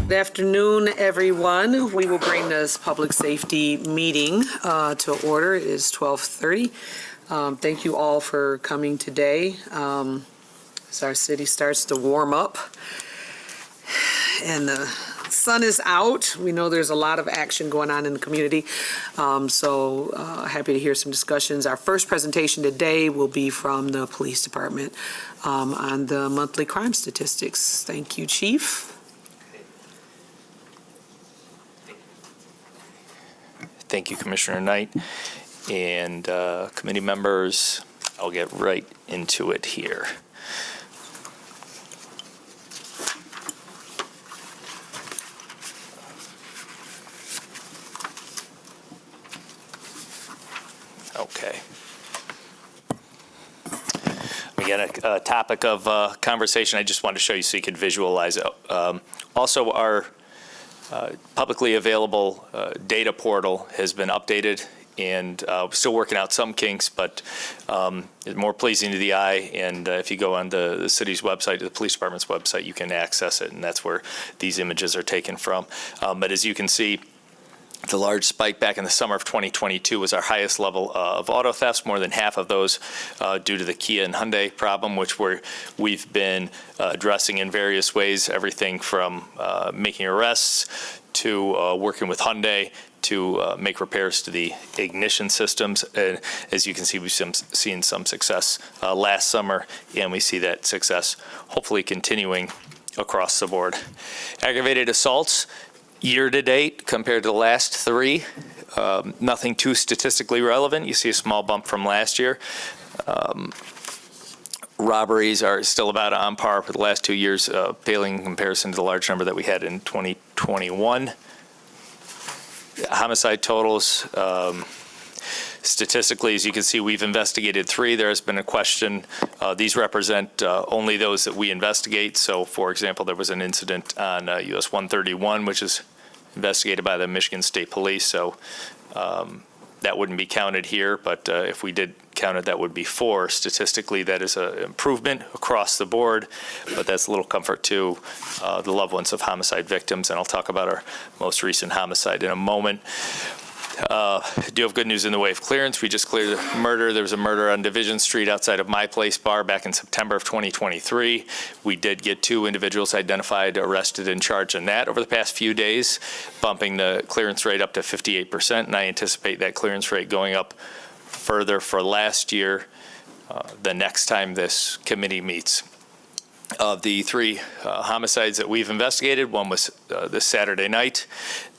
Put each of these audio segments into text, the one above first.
Good afternoon, everyone. We will bring this public safety meeting to order. It is 12:30. Thank you all for coming today as our city starts to warm up and the sun is out. We know there's a lot of action going on in the community, so happy to hear some discussions. Our first presentation today will be from the police department on the monthly crime statistics. Thank you, Chief. Thank you, Commissioner Knight, and committee members. I'll get right into it here. Okay. Again, a topic of conversation I just wanted to show you so you could visualize it. Also, our publicly available data portal has been updated, and we're still working out some kinks, but it's more pleasing to the eye. And if you go on the city's website, the police department's website, you can access it, and that's where these images are taken from. But as you can see, the large spike back in the summer of 2022 was our highest level of auto thefts, more than half of those due to the Kia and Hyundai problem, which we've been addressing in various ways, everything from making arrests to working with Hyundai to make repairs to the ignition systems. And as you can see, we've seen some success last summer, and we see that success hopefully continuing across the board. Aggravated assaults, year to date compared to the last three, nothing too statistically relevant. You see a small bump from last year. Robberies are still about on par for the last 2 years, paling in comparison to the large number that we had in 2021. Homicide totals, statistically, as you can see, we've investigated 3. There has been a question. These represent only those that we investigate. So, for example, there was an incident on US 131, which is investigated by the Michigan State Police. So that wouldn't be counted here. But if we did count it, that would be 4. Statistically, that is an improvement across the board. But that's a little comfort to the loved ones of homicide victims. And I'll talk about our most recent homicide in a moment. I do have good news in the way of clearance. We just cleared a murder. There was a murder on Division Street outside of My Place Bar back in September of 2023. We did get 2 individuals identified, arrested, and charged in that over the past few days, bumping the clearance rate up to 58%, and I anticipate that clearance rate going up further for last year the next time this committee meets. Of the 3 homicides that we've investigated, one was this Saturday night.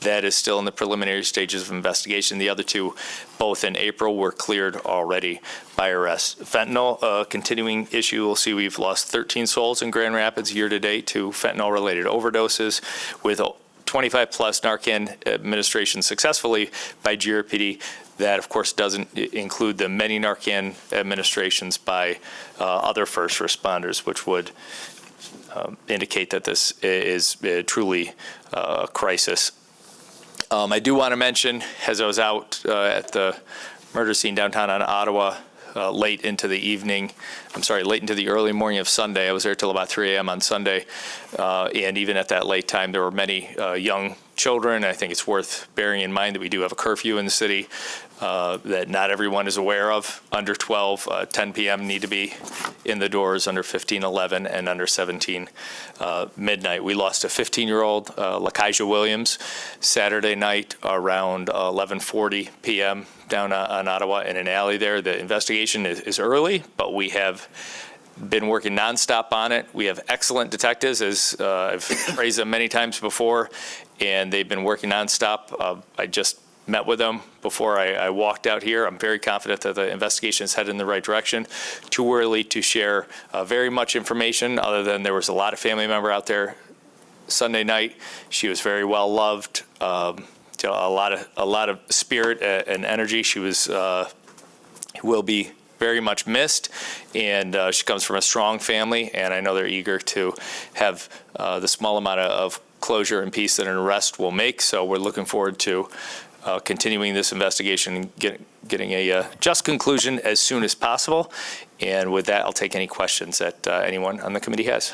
That is still in the preliminary stages of investigation. The other 2, both in April, were cleared already by arrest. Fentanyl, continuing issue. We'll see we've lost 13 souls in Grand Rapids year to date to fentanyl-related overdoses, with 25-plus Narcan administration successfully by GRPD. That, of course, doesn't include the many Narcan administrations by other first responders, which would indicate that this is truly a crisis. I do want to mention, as I was out at the murder scene downtown in Ottawa late into the early morning of Sunday. I was there till about 3 a.m. on Sunday, and even at that late time, there were many young children. I think it's worth bearing in mind that we do have a curfew in the city that not everyone is aware of. Under 12, 10 p.m. need to be in the doors, under 15, 11, and under 17, midnight. We lost a 15-year-old, Lakeisha Williams, Saturday night around 11:40 p.m. down on Ottawa in an alley there. The investigation is early, but we have been working nonstop on it. We have excellent detectives, as I've praised them many times before, and they've been working nonstop. I just met with them before I walked out here. I'm very confident that the investigation is headed in the right direction. Too early to share very much information, other than there was a lot of family member out there Sunday night. She was very well loved. A lot of spirit and energy. She will be very much missed, and she comes from a strong family, and I know they're eager to have the small amount of closure and peace that an arrest will make. So we're looking forward to continuing this investigation and getting a just conclusion as soon as possible. And with that, I'll take any questions that anyone on the committee has.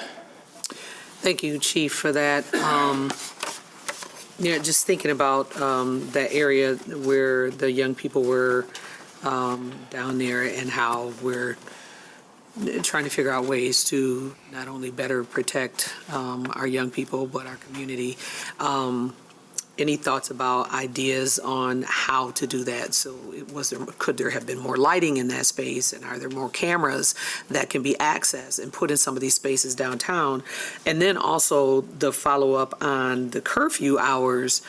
Thank you, Chief, for that. Just thinking about that area where the young people were down there and how we're trying to figure out ways to not only better protect our young people, but our community. Any thoughts about ideas on how to do that? So could there have been more lighting in that space, and are there more cameras that can be accessed and put in some of these spaces downtown? And then also the follow-up on the curfew hours.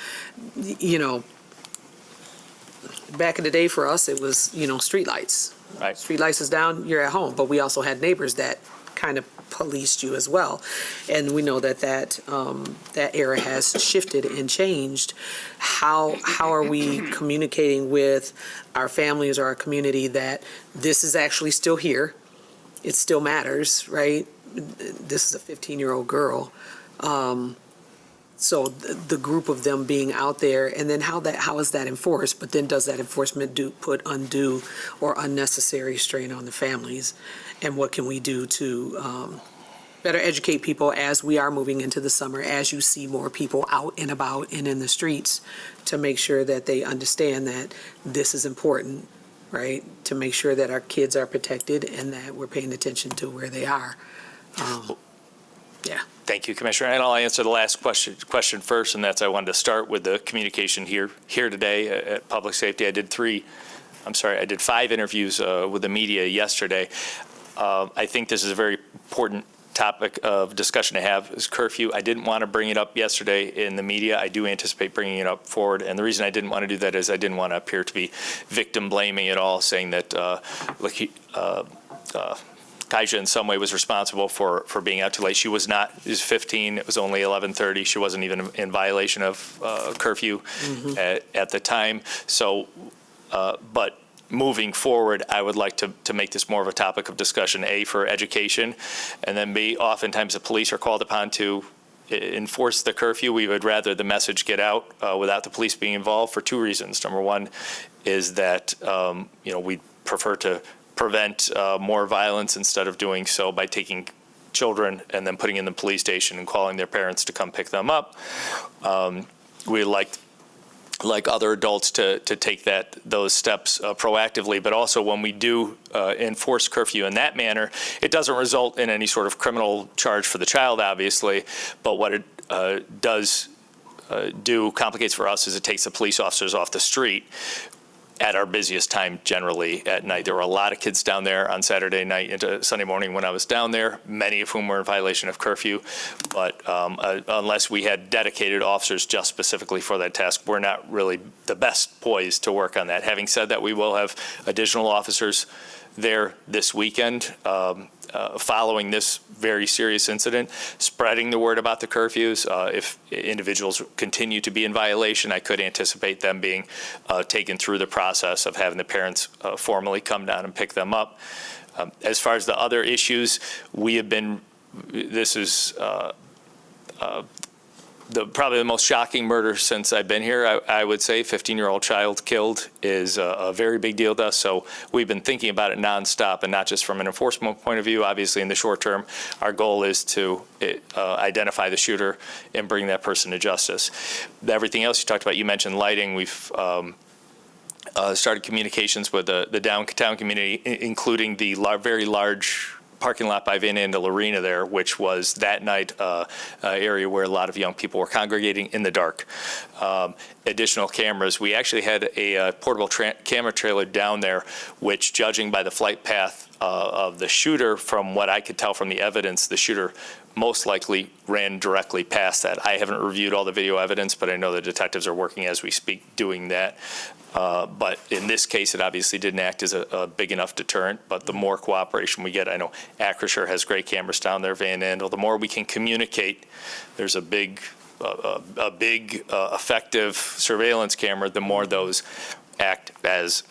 Back in the day for us, it was, streetlights. Right. Streetlights is down, you're at home, but we also had neighbors that kind of policed you as well. And we know that era has shifted and changed. How are we communicating with our families or our community that this is actually still here? It still matters, right? This is a 15-year-old girl. So the group of them being out there, and then how is that enforced? But then does that enforcement put undue or unnecessary strain on the families? And what can we do to better educate people as we are moving into the summer, as you see more people out and about and in the streets, to make sure that they understand that this is important, right? To make sure that our kids are protected and that we're paying attention to where they are. Yeah. Thank you, Commissioner. And I'll answer the last question first, and that's I wanted to start with the communication here today at Public Safety. I did 5 interviews with the media yesterday. I think this is a very important topic of discussion to have, is curfew. I didn't want to bring it up yesterday in the media. I do anticipate bringing it up forward. And the reason I didn't want to do that is I didn't want to appear to be victim blaming at all, saying that Kaija in some way was responsible for being out too late. She was not. She was 15. It was only 11:30. She wasn't even in violation of curfew at the time. So, but moving forward, I would like to make this more of a topic of discussion, A, for education, and then B, oftentimes the police are called upon to enforce the curfew. We would rather the message get out without the police being involved for 2 reasons. Number one is that, we prefer to prevent more violence instead of doing so by taking children and then putting in the police station and calling their parents to come pick them up. We like other adults to take those steps proactively, but also when we do enforce curfew in that manner, it doesn't result in any sort of criminal charge for the child, obviously, but what it does complicates for us is it takes the police officers off the street at our busiest time, generally at night. There were a lot of kids down there on Saturday night into Sunday morning when I was down there, many of whom were in violation of curfew. But unless we had dedicated officers just specifically for that task, we're not really the best poised to work on that. Having said that, we will have additional officers there this weekend following this very serious incident, spreading the word about the curfews. If individuals continue to be in violation, I could anticipate them being taken through the process of having the parents formally come down and pick them up. As far as the other issues, this is probably the most shocking murder since I've been here. I would say 15-year-old child killed is a very big deal to us. So we've been thinking about it nonstop, and not just from an enforcement point of view. Obviously, in the short term, our goal is to identify the shooter and bring that person to justice. Everything else you talked about, you mentioned lighting. We've started communications with the downtown community, including the very large parking lot by Van Andel Arena there, which was that night an area where a lot of young people were congregating in the dark. Additional cameras. We actually had a portable camera trailer down there, which, judging by the flight path of the shooter, from what I could tell from the evidence, the shooter most likely ran directly past that. I haven't reviewed all the video evidence, but I know the detectives are working as we speak doing that. But in this case, it obviously didn't act as a big enough deterrent, but the more cooperation we get, I know Acrisure has great cameras down there, Van Andel, the more we can communicate, there's a big effective surveillance camera, the more those act as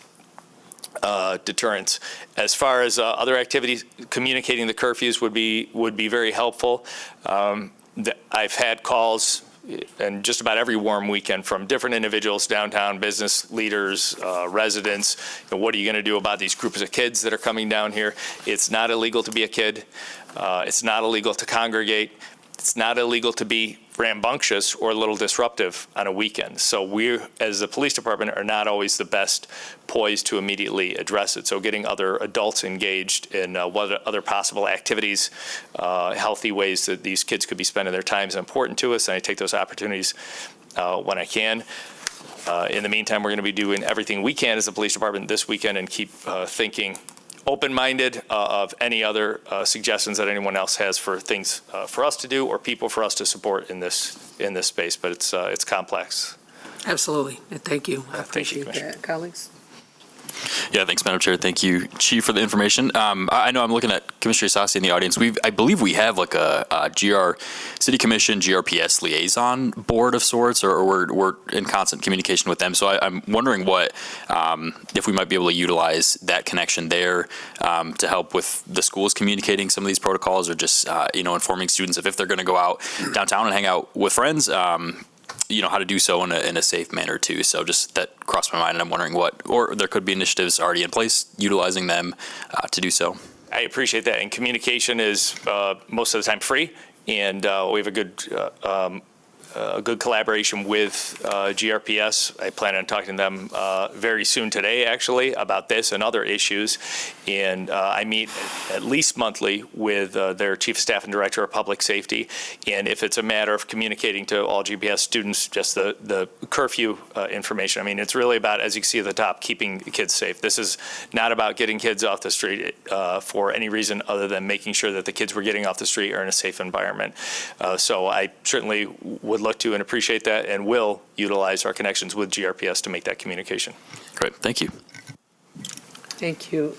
deterrents. As far as other activities, communicating the curfews would be very helpful. I've had calls and just about every warm weekend from different individuals downtown, business leaders, residents. What are you going to do about these groups of kids that are coming down here? It's not illegal to be a kid. It's not illegal to congregate. it's not illegal to be rambunctious or a little disruptive on a weekend. So we, as the police department, are not always the best poised to immediately address it. So getting other adults engaged in what other possible activities, healthy ways that these kids could be spending their time is important to us, and I take those opportunities when I can. In the meantime, we're going to be doing everything we can as a police department this weekend and keep thinking open-minded of any other suggestions that anyone else has for things for us to do or people for us to support in this space. But it's complex. Absolutely. And thank you. I Thank you, appreciate that. Colleagues? Yeah, thanks, Madam Chair. Thank you, Chief, for the information. I know I'm looking at Commissioner Sassi in the audience. I believe we have like a City Commission, GRPS liaison board of sorts, or we're in constant communication with them. So I'm wondering if we might be able to utilize that connection there to help with the schools communicating some of these protocols, or just informing students if they're going to go out downtown and hang out with friends. How to do so in a safe manner too. So just that crossed my mind, and I'm wondering or there could be initiatives already in place utilizing them to do so. I appreciate that. And communication is most of the time free, and we have a good collaboration with GRPS. I plan on talking to them very soon today, actually, about this and other issues. And I meet at least monthly with their Chief of Staff and Director of Public Safety. And if it's a matter of communicating to all GPS students just the curfew information, I mean, it's really about, as you can see at the top, keeping kids safe. This is not about getting kids off the street for any reason other than making sure that the kids we're getting off the street are in a safe environment. So I certainly would look to and appreciate that, and will utilize our connections with GRPS to make that communication. Great, thank you. Thank you.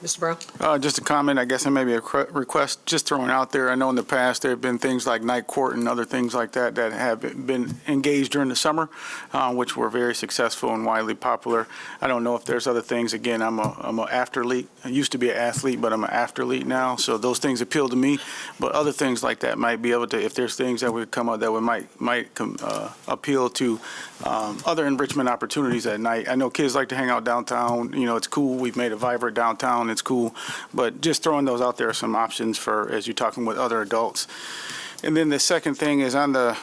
Mr. Brown? Just a comment, I guess, and maybe a request, just throwing out there. I know in the past there have been things like night court and other things like that that have been engaged during the summer, which were very successful and widely popular. I don't know if there's other things. Again, I'm an athlete. I used to be an athlete, but I'm an athlete now, so those things appeal to me. But other things like that might be able to, if there's things that would come up that might appeal to other enrichment opportunities at night. I know kids like to hang out downtown. It's cool. We've made a vibrant downtown. It's cool, but just throwing those out there are some options for as you're talking with other adults. And then the second thing is on the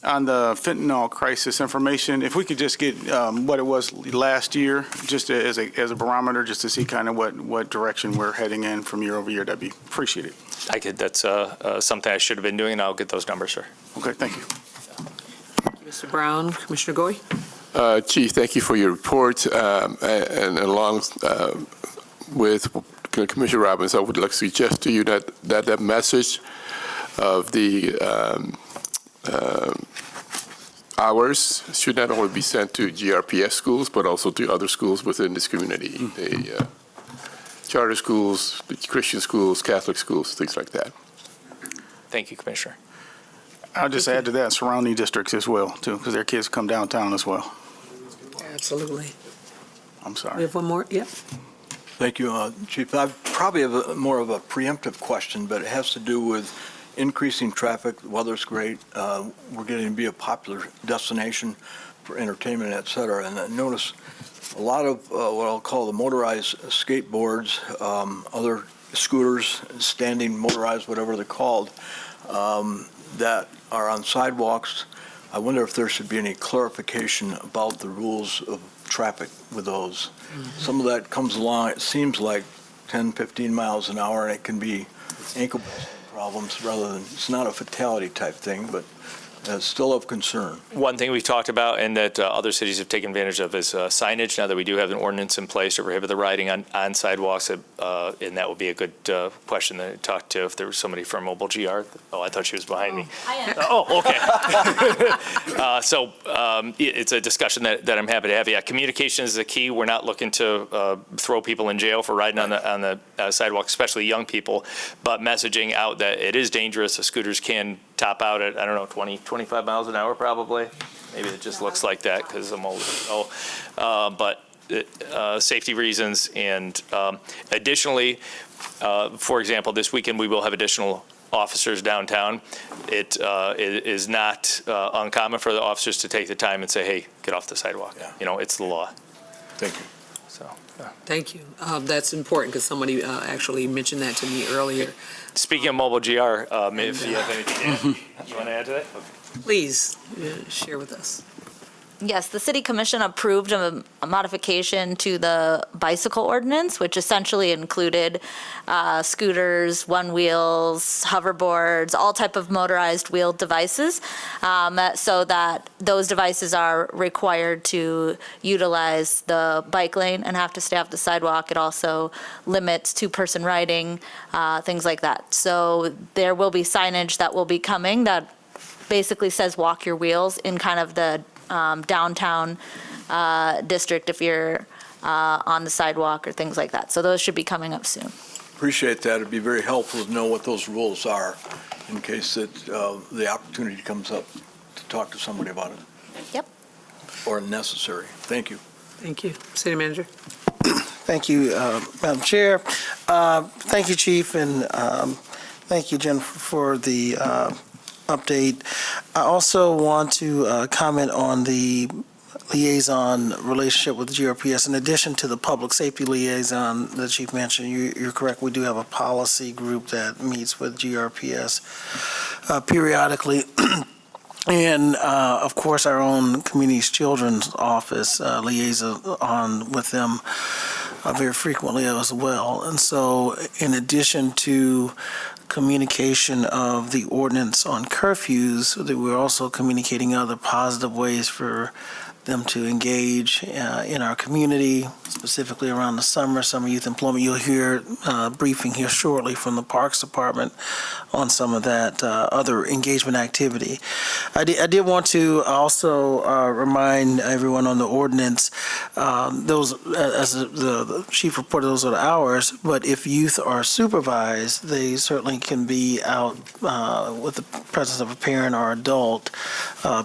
fentanyl crisis information. If we could just get what it was last year, just as a barometer, just to see kind of what direction we're heading in from year over year, that'd be appreciated. That's something I should have been doing, and I'll get those numbers, sir. Okay, thank you. Mr. Brown, Commissioner Goy? Chief, thank you for your report, and along with Commissioner Robbins, I would like to suggest to you that message of the hours should not only be sent to GRPS schools, but also to other schools within this community, the charter schools, the Christian schools, Catholic schools, things like that. Thank you, Commissioner. I'll just add to that surrounding districts as well, too, because their kids come downtown as well. Absolutely. I'm We sorry. have one more? Yep. Thank you, Chief. I probably have more of a preemptive question, but it has to do with increasing traffic. The weather's great. We're getting to be a popular destination for entertainment, et cetera. And I notice a lot of what I'll call the motorized skateboards, other scooters, standing motorized, whatever they're called, that are on sidewalks. I wonder if there should be any clarification about the rules of traffic with those. Some of that comes along, it seems like 10, 15 miles an hour, and it can be ankle problems rather than, it's not a fatality type thing, but it's still of concern. One thing we've talked about and that other cities have taken advantage of is signage. Now that we do have an ordinance in place to prohibit the riding on sidewalks, and that would be a good question to talk to if there was somebody from Mobile GR. Oh, I thought she was behind me. I am. Oh, okay. So it's a discussion that I'm happy to have. Yeah, communication is the key. We're not looking to throw people in jail for riding on the sidewalk, especially young people, but messaging out that it is dangerous. The scooters can top out at, 20-25 miles an hour probably. Maybe it just looks like that because I'm old. But safety reasons, and additionally, for example, this weekend we will have additional officers downtown. It is not uncommon for the officers to take the time and say, hey, get off the sidewalk. Yeah. It's the law. Thank you. So, Thank you. That's important because somebody actually mentioned that to me earlier. speaking of mobile GR, if you have anything to add, you want to add to that? Please share with us. Yes, the city commission approved a modification to the bicycle ordinance, which essentially included scooters, one-wheels, hoverboards, all type of motorized wheeled devices, so that those devices are required to utilize the bike lane and have to stay off the sidewalk. It also limits two-person riding, things like that. So there will be signage that will be coming that basically says walk your wheels in kind of the downtown district if you're on the sidewalk or things like that. So those should be coming up soon. Appreciate that. It'd be very helpful to know what those rules are in case that the opportunity comes up to talk to somebody about it. Yep. Or necessary. Thank you. Thank you. City Manager? Thank you, Madam Chair. Thank you, Chief, and thank you, Jennifer, for the update. I also want to comment on the liaison relationship with GRPS. In addition to the public safety liaison that Chief mentioned, you're correct, we do have a policy group that meets with GRPS periodically. And, of course, our own Community's Children's Office liaison with them very frequently as well. And so in addition to communication of the ordinance on curfews, that we're also communicating other positive ways for them to engage in our community, specifically around the summer youth employment. You'll hear a briefing here shortly from the Parks Department on some of that other engagement activity. I did want to also remind everyone on the ordinance, those, as the chief reported, those are the hours, but if youth are supervised, they certainly can be out with the presence of a parent or adult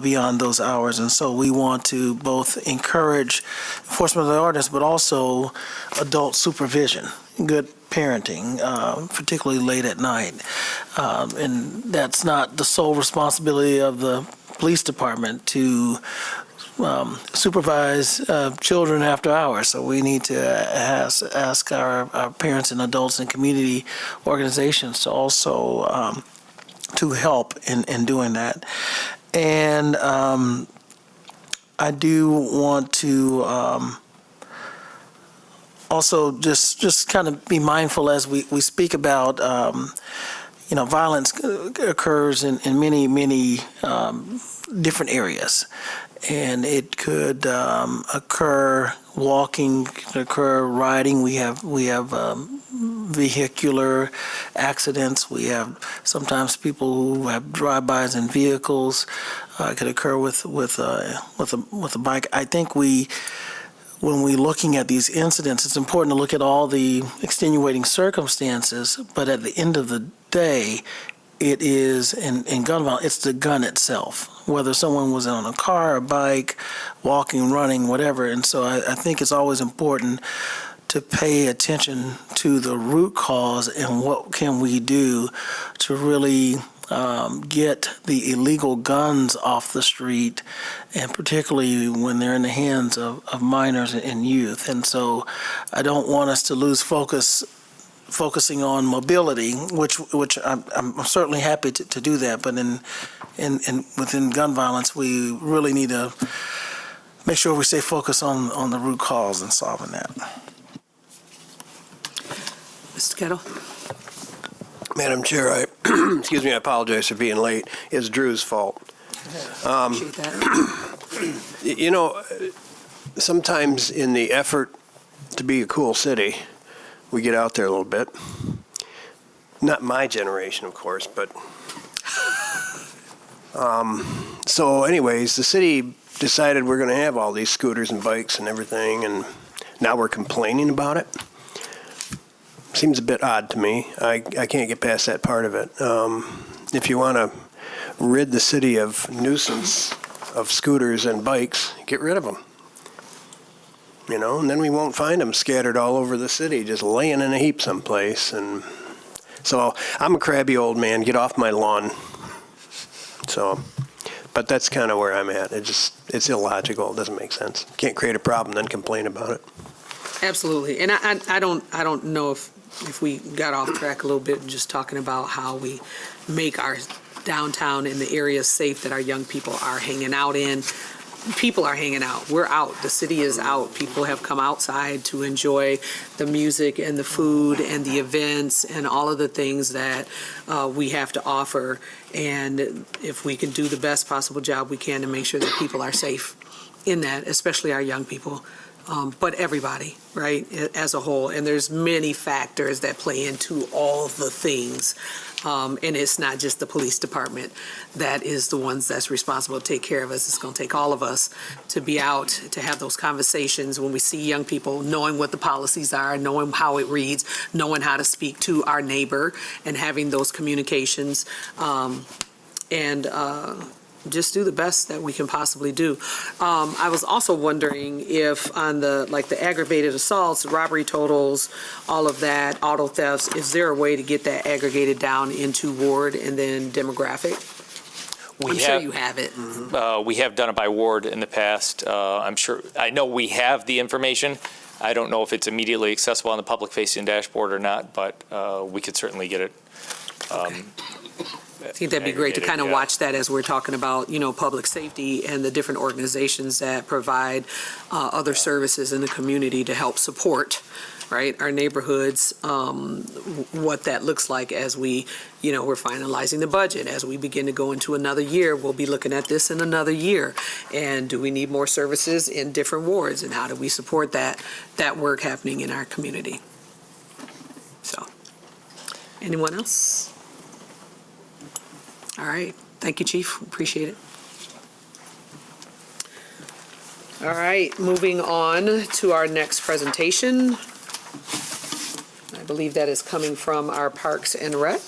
beyond those hours. And so we want to both encourage enforcement of the ordinance, but also adult supervision, good parenting, particularly late at night. And that's not the sole responsibility of the police department to supervise children after hours. So we need to ask our parents and adults and community organizations to also to help in doing that. And I do want to also just kind of be mindful as we speak about, violence occurs in many different areas. And it could occur walking, could occur riding. We have vehicular accidents. We have sometimes people who have drive-bys in vehicles. It could occur with a bike. I think when we're looking at these incidents, it's important to look at all the extenuating circumstances. But at the end of the day, it is in gun violence, it's the gun itself, whether someone was on a car, a bike, walking, running, whatever. And so I think it's always important to pay attention to the root cause and what can we do to really get the illegal guns off the street, and particularly when they're in the hands of minors and youth. And so I don't want us to lose focusing on mobility, which I'm certainly happy to do that, but within gun violence, we really need to make sure we stay focused on the root cause and solving that. Mr. Kettle? Madam Chair, I apologize for being late. It's Drew's fault. Appreciate that. Sometimes in the effort to be a cool city, we get out there a little bit. Not my generation, of course, but so anyways, the city decided we're going to have all these scooters and bikes and everything, and now we're complaining about it. Seems a bit odd to me. I can't get past that part of it. If you want to rid the city of nuisance of scooters and bikes, get rid of them. And then we won't find them scattered all over the city, just laying in a heap someplace. And so I'm a crabby old man. Get off my lawn. But that's kind of where I'm at. It's illogical. It doesn't make sense. Can't create a problem, then complain about it. Absolutely. And I don't know if we got off track a little bit just talking about how we make our downtown and the areas safe that our young people are hanging out in. People are hanging out. We're out. The city is out. People have come outside to enjoy the music and the food and the events and all of the things that we have to offer. And if we can do the best possible job we can to make sure that people are safe in that, especially our young people, but everybody, right, as a whole. And there's many factors that play into all the things. And it's not just the police department that is the ones that's responsible to take care of us. It's going to take all of us to be out, to have those conversations when we see young people, knowing what the policies are, knowing how it reads, knowing how to speak to our neighbor, and having those communications, and just do the best that we can possibly do. I was also wondering if on the aggravated assaults, robbery totals, all of that, auto thefts, is there a way to get that aggregated down into ward and then demographic? I'm sure you have it. We have done it by ward in the past. I know we have the information. I don't know if it's immediately accessible on the public-facing dashboard or not, but we could certainly get it. I think that'd be great to kind of watch that as we're talking about, public safety and the different organizations that provide other services in the community to help support, right, our neighborhoods, what that looks like as we're finalizing the budget. As we begin to go into another year, we'll be looking at this in another year. And do we need more services in different wards? And how do we support that work happening in our community? So, anyone else? All right. Thank you, Chief. Appreciate it. All right. Moving on to our next presentation. I believe that is coming from our Parks and Rec.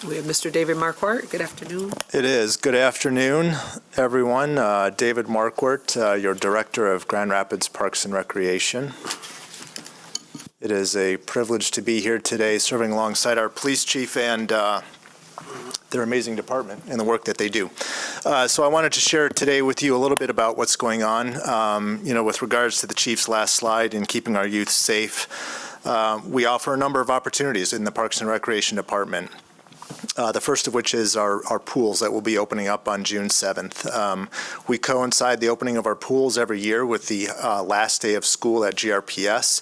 We have Mr. David Marquardt. Good afternoon. It is. Good afternoon, everyone. David Marquardt, your Director of Grand Rapids Parks and Recreation. It is a privilege to be here today serving alongside our police chief and their amazing department and the work that they do. So I wanted to share today with you a little bit about what's going on, with regards to the chief's last slide in keeping our youth safe. We offer a number of opportunities in the Parks and Recreation Department. The first of which is our pools that will be opening up on June 7th. We coincide the opening of our pools every year with the last day of school at GRPS.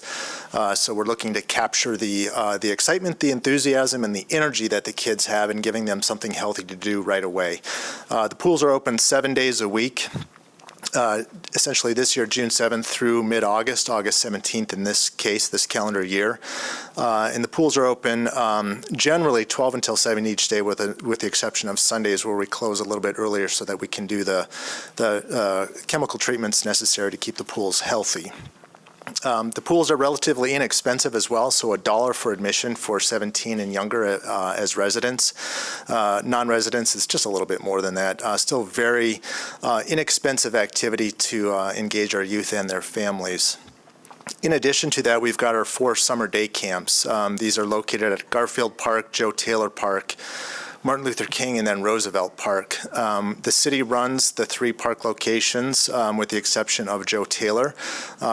So we're looking to capture the excitement, the enthusiasm, and the energy that the kids have and giving them something healthy to do right away. The pools are open 7 days a week. Essentially this year, June 7th through mid-August, August 17th in this case, this calendar year. And the pools are open generally 12 until 7 each day with the exception of Sundays where we close a little bit earlier so that we can do the chemical treatments necessary to keep the pools healthy. The pools are relatively inexpensive as well, so $1 for admission for 17 and younger as residents. Non-residents is just a little bit more than that. Still very inexpensive activity to engage our youth and their families. In addition to that, we've got our 4 summer day camps. These are located at Garfield Park, Joe Taylor Park, Martin Luther King, and then Roosevelt Park. The city runs the 3 park locations with the exception of Joe Taylor.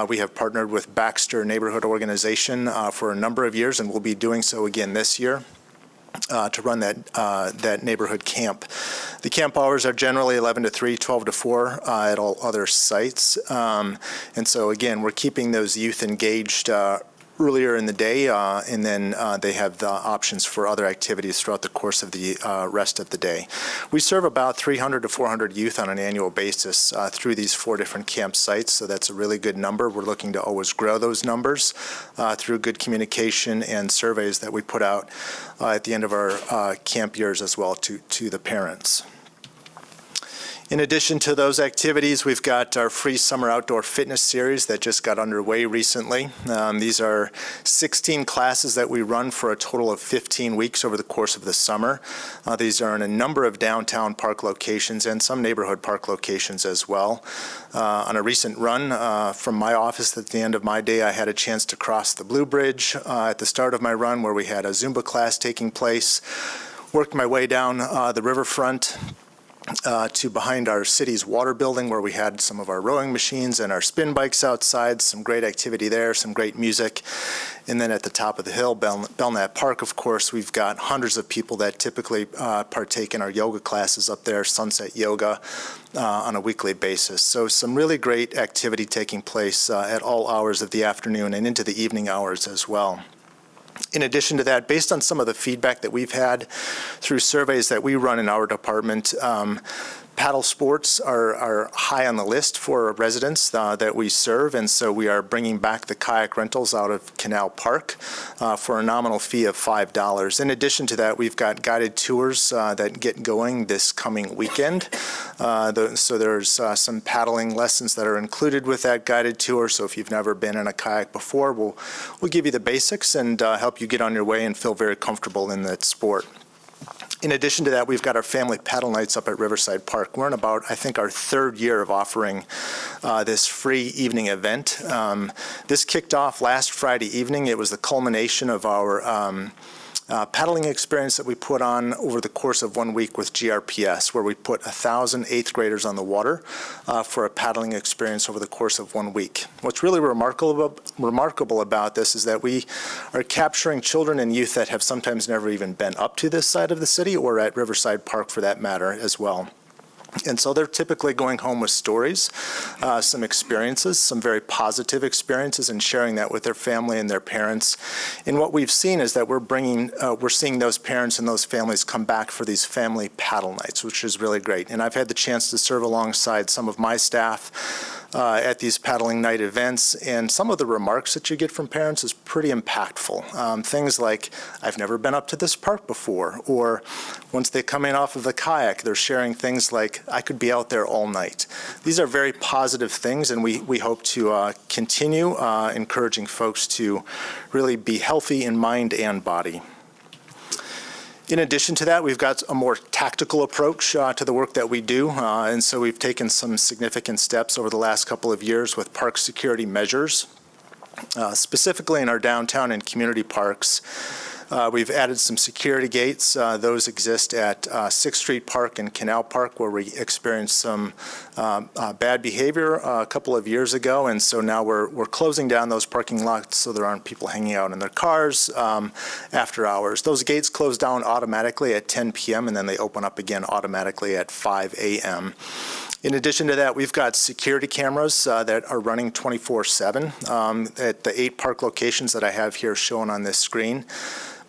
We have partnered with Baxter Neighborhood Organization for a number of years and will be doing so again this year to run that neighborhood camp. The camp hours are generally 11 to 3, 12 to 4 at all other sites. And so again, we're keeping those youth engaged earlier in the day, and then they have the options for other activities throughout the course of the rest of the day. We serve about 300 to 400 youth on an annual basis through these 4 different campsites, so that's a really good number. We're looking to always grow those numbers through good communication and surveys that we put out at the end of our camp years as well to the parents. In addition to those activities, we've got our free summer outdoor fitness series that just got underway recently. These are 16 classes that we run for a total of 15 weeks over the course of the summer. These are in a number of downtown park locations and some neighborhood park locations as well. On a recent run from my office at the end of my day, I had a chance to cross the Blue Bridge at the start of my run where we had a Zumba class taking place. Worked my way down the riverfront to behind our city's water building where we had some of our rowing machines and our spin bikes outside, some great activity there, some great music. And then at the top of the hill, Belknap Park, of course, we've got hundreds of people that typically partake in our yoga classes up there, sunset yoga, on a weekly basis. So some really great activity taking place at all hours of the afternoon and into the evening hours as well. In addition to that, based on some of the feedback that we've had through surveys that we run in our department, paddle sports are high on the list for residents that we serve, and so we are bringing back the kayak rentals out of Canal Park for a nominal fee of $5. In addition to that, we've got guided tours that get going this coming weekend. So there's some paddling lessons that are included with that guided tour, so if you've never been in a kayak before, we'll give you the basics and help you get on your way and feel very comfortable in that sport. In addition to that, we've got our family paddle nights up at Riverside Park. We're in about, I think, our third year of offering this free evening event. This kicked off last Friday evening. It was the culmination of our paddling experience that we put on over the course of 1 week with GRPS, where we put 1,000 eighth graders on the water for a paddling experience over the course of 1 week. What's really remarkable about this is that we are capturing children and youth that have sometimes never even been up to this side of the city or at Riverside Park for that matter as well. And so they're typically going home with stories, some experiences, some very positive experiences, and sharing that with their family and their parents. And what we've seen is that we're seeing those parents and those families come back for these family paddle nights, which is really great. And I've had the chance to serve alongside some of my staff at these paddling night events, and some of the remarks that you get from parents is pretty impactful. Things like, I've never been up to this park before, or once they come in off of the kayak, they're sharing things like, I could be out there all night. These are very positive things, and we hope to continue encouraging folks to really be healthy in mind and body. In addition to that, we've got a more tactical approach to the work that we do, and so we've taken some significant steps over the last couple of years with park security measures. Specifically in our downtown and community parks, we've added some security gates. Those exist at 6th Street Park and Canal Park, where we experienced some bad behavior a couple of years ago, and so now we're closing down those parking lots so there aren't people hanging out in their cars after hours. Those gates close down automatically at 10 p.m. and then they open up again automatically at 5 a.m. In addition to that, we've got security cameras that are running 24/7 at the 8 park locations that I have here shown on this screen.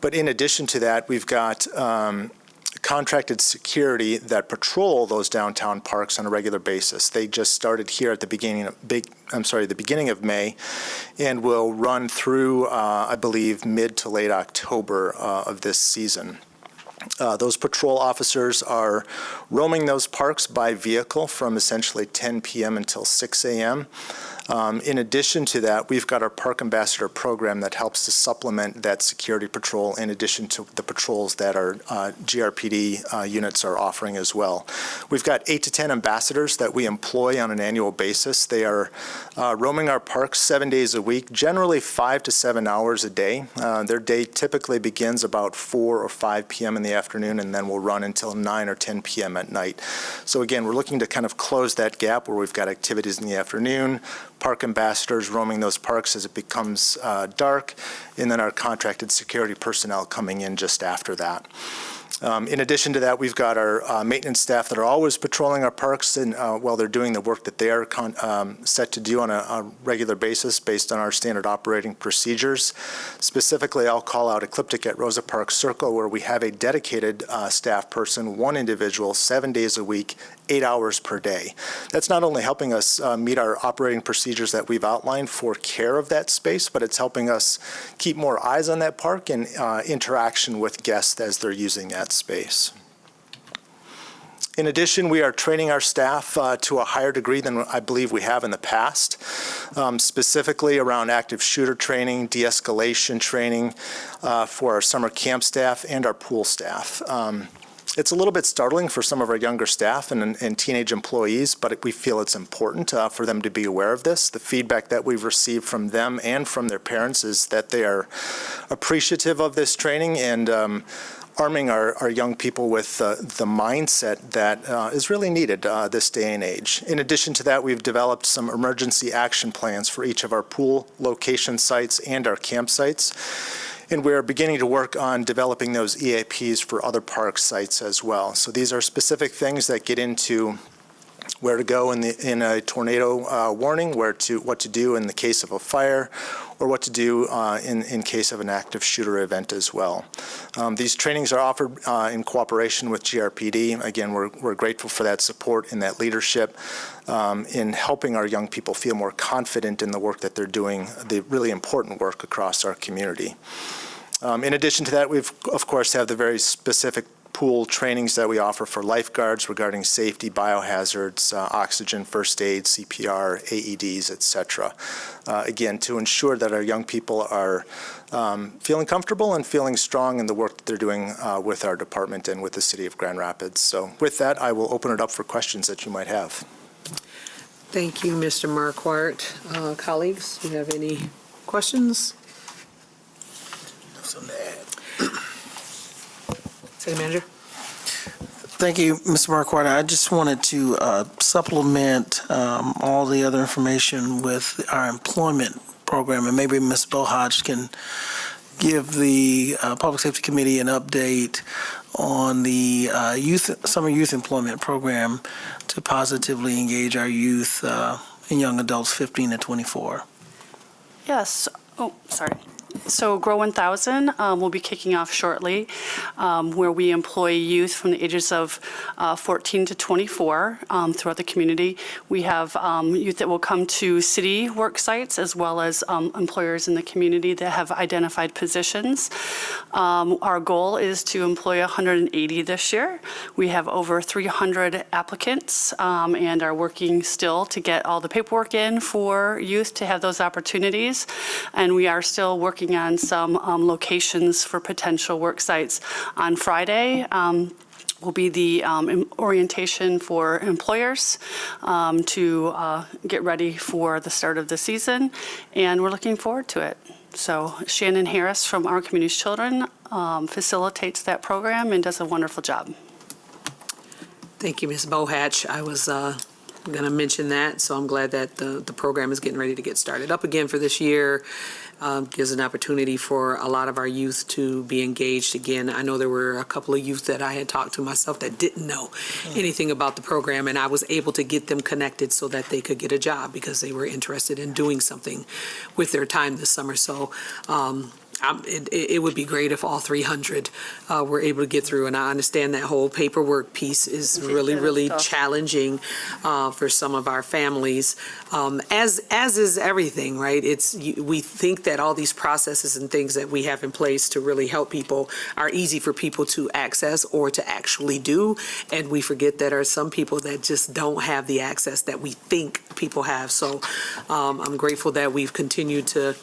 But in addition to that, we've got contracted security that patrol those downtown parks on a regular basis. They just started here at the beginning of May, and will run through, I believe, mid to late October of this season. Those patrol officers are roaming those parks by vehicle from essentially 10 p.m. until 6 a.m. In addition to that, we've got our Park Ambassador program that helps to supplement that security patrol in addition to the patrols that our GRPD units are offering as well. We've got 8 to 10 ambassadors that we employ on an annual basis. They are roaming our parks 7 days a week, generally 5 to 7 hours a day. Their day typically begins about 4 or 5 p.m. in the afternoon and then will run until 9 or 10 p.m. at night. So again, we're looking to kind of close that gap where we've got activities in the afternoon, park ambassadors roaming those parks as it becomes dark, and then our contracted security personnel coming in just after that. In addition to that, we've got our maintenance staff that are always patrolling our parks and while they're doing the work that they are set to do on a regular basis based on our standard operating procedures. Specifically, I'll call out Ecliptic at Rosa Parks Circle, where we have a dedicated staff person, one individual, 7 days a week, 8 hours per day. That's not only helping us meet our operating procedures that we've outlined for care of that space, but it's helping us keep more eyes on that park and interaction with guests as they're using that space. In addition, we are training our staff to a higher degree than I believe we have in the past, specifically around active shooter training, de-escalation training for our summer camp staff and our pool staff. It's a little bit startling for some of our younger staff and teenage employees, but we feel it's important for them to be aware of this. The feedback that we've received from them and from their parents is that they are appreciative of this training and arming our young people with the mindset that is really needed this day and age. In addition to that, we've developed some emergency action plans for each of our pool location sites and our campsites. And we're beginning to work on developing those EAPs for other park sites as well. So these are specific things that get into where to go in a tornado warning, what to do in the case of a fire, or what to do in case of an active shooter event as well. These trainings are offered in cooperation with GRPD. Again, we're grateful for that support and that leadership in helping our young people feel more confident in the work that they're doing, the really important work across our community. In addition to that, we've, of course, have the very specific pool trainings that we offer for lifeguards regarding safety, biohazards, oxygen, first aid, CPR, AEDs, et cetera. Again, to ensure that our young people are feeling comfortable and feeling strong in the work that they're doing with our department and with the city of Grand Rapids. So with that, I will open it up for questions that you might have. Thank you, Mr. Marquardt. Colleagues, do you have any questions? City Manager. Thank you, Mr. Marquardt. I just wanted to supplement all the other information with our employment program, and maybe Ms. Bohaj can give the Public Safety Committee an update on the summer youth employment program to positively engage our youth and young adults 15 to 24. Yes. Oh, sorry. So Grow 1000 will be kicking off shortly, where we employ youth from the ages of 14 to 24 throughout the community. We have youth that will come to city work sites as well as employers in the community that have identified positions. Our goal is to employ 180 this year. We have over 300 applicants and are working still to get all the paperwork in for youth to have those opportunities. And we are still working on some locations for potential work sites. On Friday will be the orientation for employers to get ready for the start of the season, and we're looking forward to it. So Shannon Harris from Our Community's Children facilitates that program and does a wonderful job. Thank you, Ms. Bohatch. I was going to mention that, so I'm glad that the program is getting ready to get started up again for this year. Gives an opportunity for a lot of our youth to be engaged again. I know there were a couple of youth that I had talked to myself that didn't know anything about the program, and I was able to get them connected so that they could get a job because they were interested in doing something with their time this summer. So it would be great if all 300 were able to get through. And I understand that whole paperwork piece is really challenging for some of our families, as is everything, right? We think that all these processes and things that we have in place to really help people are easy for people to access or to actually do. And we forget that there are some people that just don't have the access that we think people have. So I'm grateful that we've continued to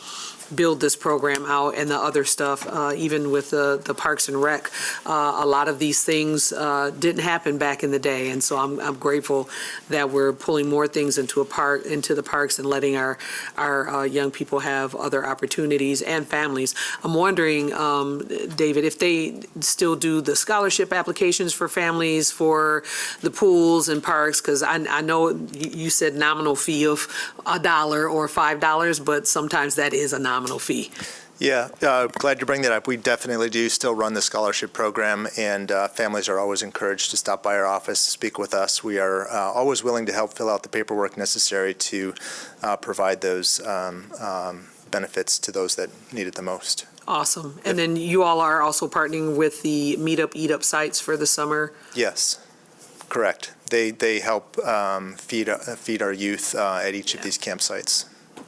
build this program out and the other stuff, even with the Parks and Rec. A lot of these things didn't happen back in the day, and so I'm grateful that we're pulling more things into the parks and letting our young people have other opportunities and families. I'm wondering, David, if they still do the scholarship applications for families for the pools and parks, because I know you said nominal fee of $1 or $5, but sometimes that is a nominal fee. Yeah, glad you bring that up. We definitely do still run the scholarship program, and families are always encouraged to stop by our office, speak with us. We are always willing to help fill out the paperwork necessary to provide those benefits to those that need it the most. Awesome. And then you all are also partnering with the Meet Up, Eat Up sites for the summer? Yes, correct. They help feed our youth at each of these campsites.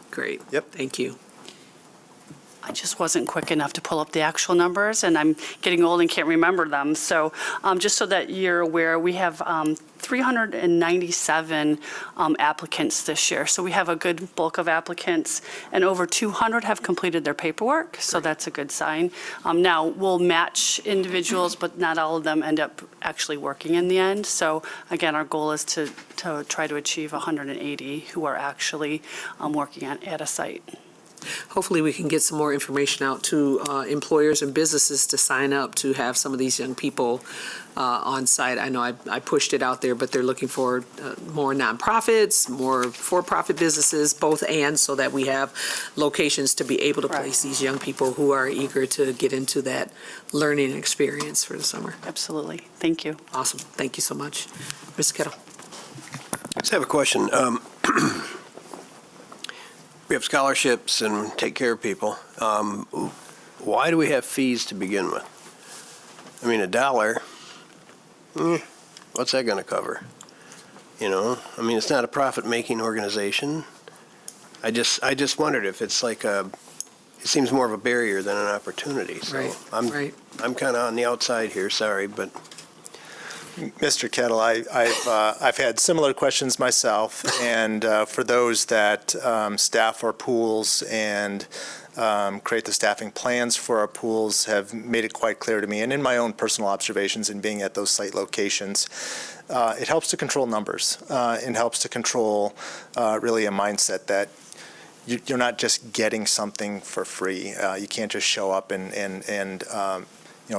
Great. Yep. Thank you. I just wasn't quick enough to pull up the actual numbers, and I'm getting old and can't remember them. So just so that you're aware, we have 397 applicants this year. So we have a good bulk of applicants, and over 200 have completed their paperwork, so that's a good sign. Now, we'll match individuals, but not all of them end up actually working in the end. So again, our goal is to try to achieve 180 who are actually working at a site. hopefully we can get some more information out to employers and businesses to sign up to have some of these young people on site. I know I pushed it out there, but they're looking for more nonprofits, more for-profit businesses, both and, so that we have locations to be able to Correct. place these young people who are eager to get into that learning experience for the summer. Absolutely. Thank you. Awesome. Thank you so much. Mr. Kettle. I just have a question. We have scholarships and take care of people. Why do we have fees to begin with? I mean, $1, what's that going to cover? You know, I mean, it's not a profit-making organization. I just wondered if it's like it seems more of a barrier than an opportunity. So Right, right. I'm kind of on the outside here, sorry, but Mr. Kettle, I've had similar questions myself, and for those that staff our pools and create the staffing plans for our pools have made it quite clear to me, and in my own personal observations and being at those site locations, it helps to control numbers. It helps to control really a mindset that you're not just getting something for free. You can't just show up and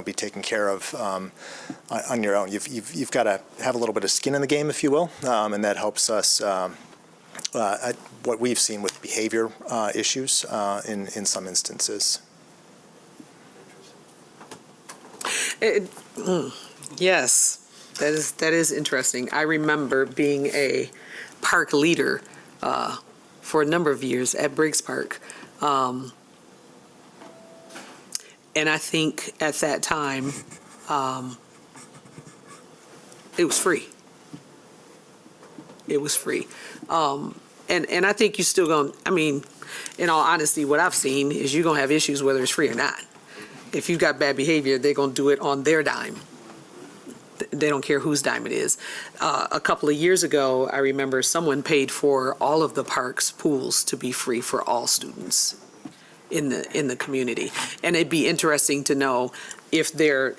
be taken care of on your own. You've got to have a little bit of skin in the game, if you will, and that helps us. What we've seen with behavior issues in some instances. Yes, that is interesting. I remember being a park leader for a number of years at Briggs Park. And I think at that time, it was free. It was free. And I think you still going to, I mean, in all honesty, what I've seen is you're going to have issues whether it's free or not. If you've got bad behavior, they're going to do it on their dime. They don't care whose dime it is. A couple of years ago, I remember someone paid for all of the park's pools to be free for all students in the community. And it'd be interesting to know if there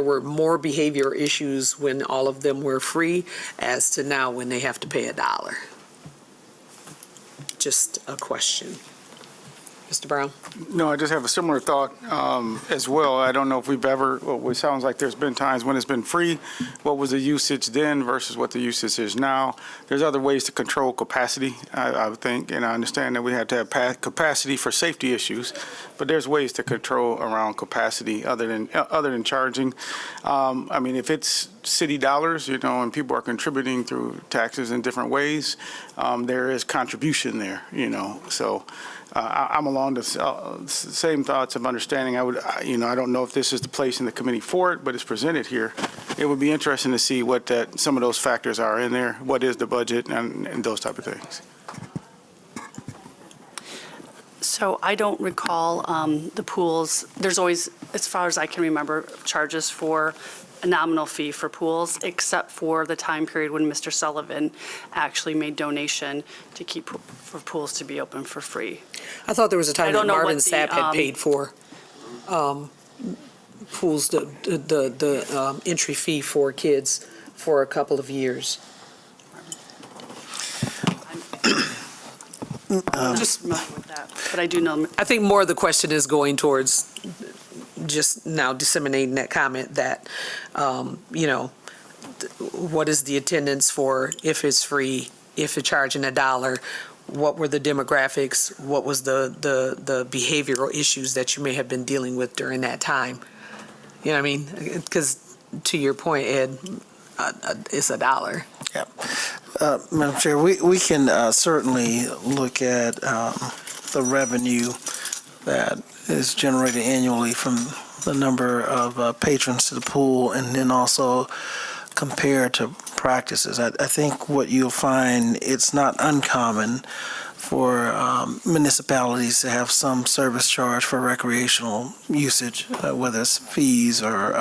were more behavior issues when all of them were free as to now when they have to pay $1. Just a question. Mr. Brown? No, I just have a similar thought as well. I don't know if we've ever, well, it sounds like there's been times when it's been free. What was the usage then versus what the usage is now? There's other ways to control capacity, I would think, and I understand that we have to have capacity for safety issues, but there's ways to control around capacity other than charging. I mean, if it's city dollars, and people are contributing through taxes in different ways, there is contribution there, so. I'm along the same thoughts of understanding. I don't know if this is the place in the committee for it, but it's presented here. It would be interesting to see what some of those factors are in there. What is the budget and those type of things. So I don't recall the pools. There's always, as far as I can remember, charges for a nominal fee for pools, except for the time period when Mr. Sullivan actually made donation to keep for pools to be open for free. I thought there was a time that don't know Marvin what the, Sapp had paid for pools, the entry fee for kids for a couple of years. I'm just familiar with that, but I do know. I think more of the question is going towards just now disseminating that comment that, what is the attendance for if it's free, if you're charging $1, what were the demographics, what was the behavioral issues that you may have been dealing with during that time? You know what I mean? Because to your point, Ed, it's $1. Yeah. Madam Chair, we can certainly look at the revenue that is generated annually from the number of patrons to the pool, and then also compare to practices. I think what you'll find, it's not uncommon for municipalities to have some service charge for recreational usage, whether it's fees or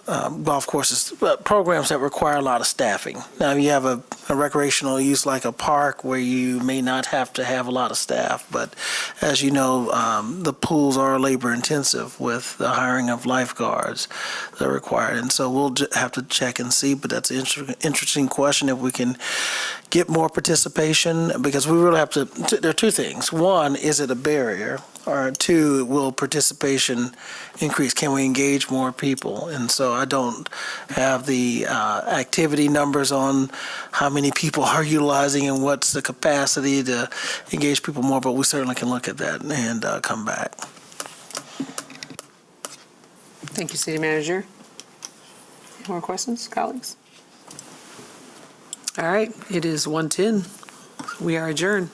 golf courses, but programs that require a lot of staffing. Now, you have a a recreational use like a park where you may not have to have a lot of staff. But as you know, the pools are labor intensive with the hiring of lifeguards that are required. And so we'll have to check and see, but that's an interesting question if we can get more participation, because we really have to, there are two things. One, is it a barrier? Or two, will participation increase? Can we engage more people? And so I don't have the activity numbers on how many people are utilizing and what's the capacity to engage people more, but we certainly can look at that and come back. Thank you, City Manager. Any more questions, colleagues? All right, it is 1:10. We are adjourned.